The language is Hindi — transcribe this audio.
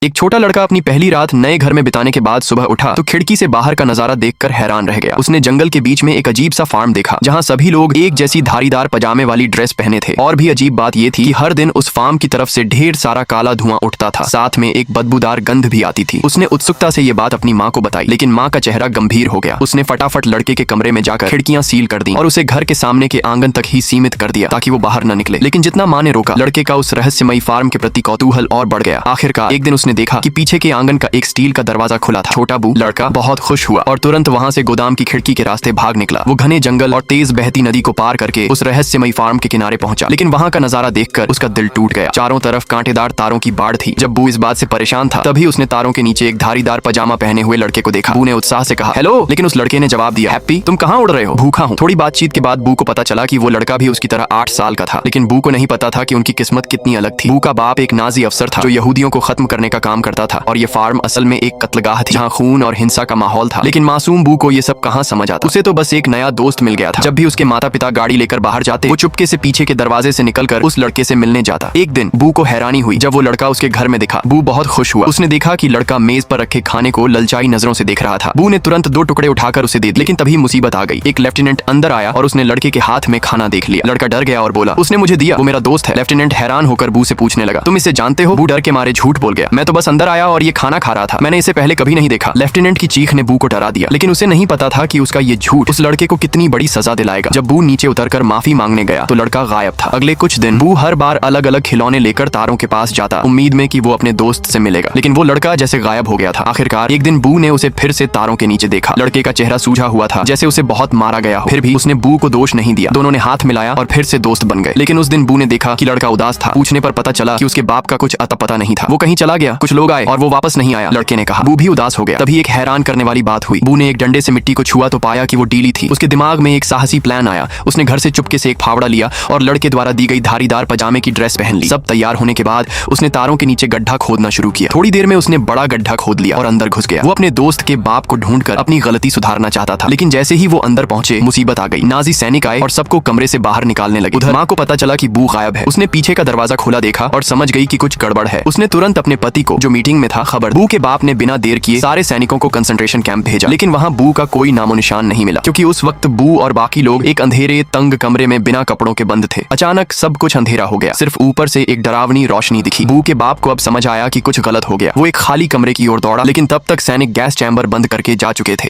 एक छोटा लड़का अपनी पहली रात नए घर में बिताने के बाद सुबह उठा तो खिड़की से बाहर का नजारा देखकर हैरान रह गया। उसने जंगल के बीच में एक अजीब सा फार्म देखा जहां सभी लोग एक जैसी धारीदार पजामे वाली ड्रेस पहने थे। और भी अजीब बात यह थी कि हर दिन उस फार्म की तरफ से ढेर सारा काला धुआं उठता था, साथ में एक बदबूदार गंध भी आती थी। उसने उत्सुकता से ये बात अपनी माँ को बताई, लेकिन माँ का चेहरा गंभीर हो गया। उसने फटाफट लड़के के कमरे में जाकर खिड़कियां सील कर दी और उसे घर के सामने के आंगन तक ही सीमित कर दिया ताकि वो बाहर न निकले। लेकिन जितना माँ ने रोका, लड़के का उस रहस्यमयी फार्म के प्रति कौतूहल और बढ़ गया। आखिरकार एक दिन उसने देखा कि पीछे के आंगन का एक स्टील का दरवाजा खुला था। छोटा बू लड़का बहुत खुश हुआ और तुरंत वहां से गोदाम की खिड़की के रास्ते भाग निकला। वो घने जंगल और तेज बहती नदी को पार करके उस रहस्यमयी फार्म के किनारे पहुंचा, लेकिन वहां का नजारा देखकर उसका दिल टूट गया। चारों तरफ कांटेदार तारों की बाढ़ थी। जब बू इस बात से परेशान था, तभी उसने तारों के नीचे एक धारीदार पजामा पहने हुए लड़के को देखा। बू ने उत्साह से कहा, हेलो, लेकिन उस लड़के ने जवाब दिया, हैप्पी, तुम कहाँ उड़ रहे हो? भूखा हूँ। थोड़ी बातचीत के बाद बू को पता चला कि वो लड़का भी उसकी तरह 8 साल का था, लेकिन बू को नहीं पता था कि उनकी किस्मत कितनी अलग थी। बू का बाप एक नाजी अफसर था जो यहूदियों को खत्म करने का काम करता था, और ये फार्म असल में एक कत्लगाह थी जहाँ खून और हिंसा का माहौल था। लेकिन मासूम बू को ये सब कहाँ समझ आता। उसे तो बस एक नया दोस्त मिल गया था। जब भी उसके माता पिता गाड़ी लेकर बाहर जाते, वो चुपके से पीछे के दरवाजे से निकलकर उस लड़के से मिलने जाता। एक दिन बू को हैरानी हुई जब वो लड़का उसके घर में दिखा। बू बहुत खुश हुआ। उसने देखा कि लड़का मेज पर रखे खाने को ललचाई नजरों से देख रहा था। बू ने तुरंत 2 टुकड़े उठाकर उसे दे दिए, लेकिन तभी मुसीबत आ गई। एक लेफ्टिनेंट अंदर आया और उसने लड़के के हाथ में खाना देख लिया। लड़का डर गया और बोला, उसने मुझे दिया, वो मेरा दोस्त है। लेफ्टिनेंट हैरान होकर बू से पूछने लगा, तुम इसे जानते हो? बू डर के मारे झूठ बोल गया, मैं तो बस अंदर आया और ये खाना खा रहा था, मैंने इसे पहले कभी नहीं देखा। लेफ्टिनेंट की चीख ने बू को डरा दिया, लेकिन उसे नहीं पता था कि उसका ये झूठ उस लड़के को कितनी बड़ी सजा दिलाएगा। जब बू नीचे उतरकर माफी मांगने गया तो लड़का गायब था। अगले कुछ दिन बू हर बार अलग अलग खिलौने लेकर तारों के पास जाता, उम्मीद में कि वो अपने दोस्त से मिलेगा, लेकिन वो लड़का जैसे गायब हो गया था। आखिरकार एक दिन बू ने उसे फिर से तारों के नीचे देखा। लड़के का चेहरा सूझा हुआ था, जैसे उसे बहुत मारा गया हो। फिर भी उसने बू को दोष नहीं दिया। दोनों ने हाथ मिलाया और फिर से दोस्त बन गए। लेकिन उस दिन बू ने देखा कि लड़का उदास था। पूछने पर पता चला कि उसके बाप का कुछ अता पता नहीं था। वो कहीं चला गया, कुछ लोग आए और वो वापस नहीं आया, लड़के ने कहा। बू भी उदास हो गया। तभी एक हैरान करने वाली बात हुई। बू ने एक डंडे से मिट्टी को छुआ तो पाया कि वो डीली थी। उसके दिमाग में एक साहसी प्लान आया। उसने घर से चुपके से एक फावड़ा लिया और लड़के द्वारा दी गई धारीदार पजामे की ड्रेस पहन ली। सब तैयार होने के बाद उसने तारों के नीचे गड्ढा खोदना शुरू किया। थोड़ी देर में उसने बड़ा गड्ढा खोद लिया और अंदर घुस गया। वो अपने दोस्त के बाप को ढूंढकर अपनी गलती सुधारना चाहता था, लेकिन जैसे ही वो अंदर पहुंचे, मुसीबत आ गई। नाजी सैनिक आए और सबको कमरे से बाहर निकालने लगे। उधर माँ को पता चला कि बू गायब है। उसने पीछे का दरवाजा खोला देखा और समझ गई कि कुछ गड़बड़ है। उसने तुरंत अपने पति को, जो मीटिंग में था, खबर। बू के बाप ने बिना देर किए सारे सैनिकों को कंसंट्रेशन कैंप भेजा, लेकिन वहां बू का कोई नामो निशान नहीं मिला, क्योंकि उस वक्त बू और बाकी लोग एक अंधेरे तंग कमरे में बिना कपड़ों के बंद थे। अचानक सब कुछ अंधेरा हो गया, सिर्फ ऊपर से एक डरावनी रोशनी दिखी। बू के बाप को अब समझ आया कि कुछ गलत हो गया। वो एक खाली कमरे की ओर दौड़ा, लेकिन तब तक सैनिक गैस चैम्बर बंद करके जा चुके थे।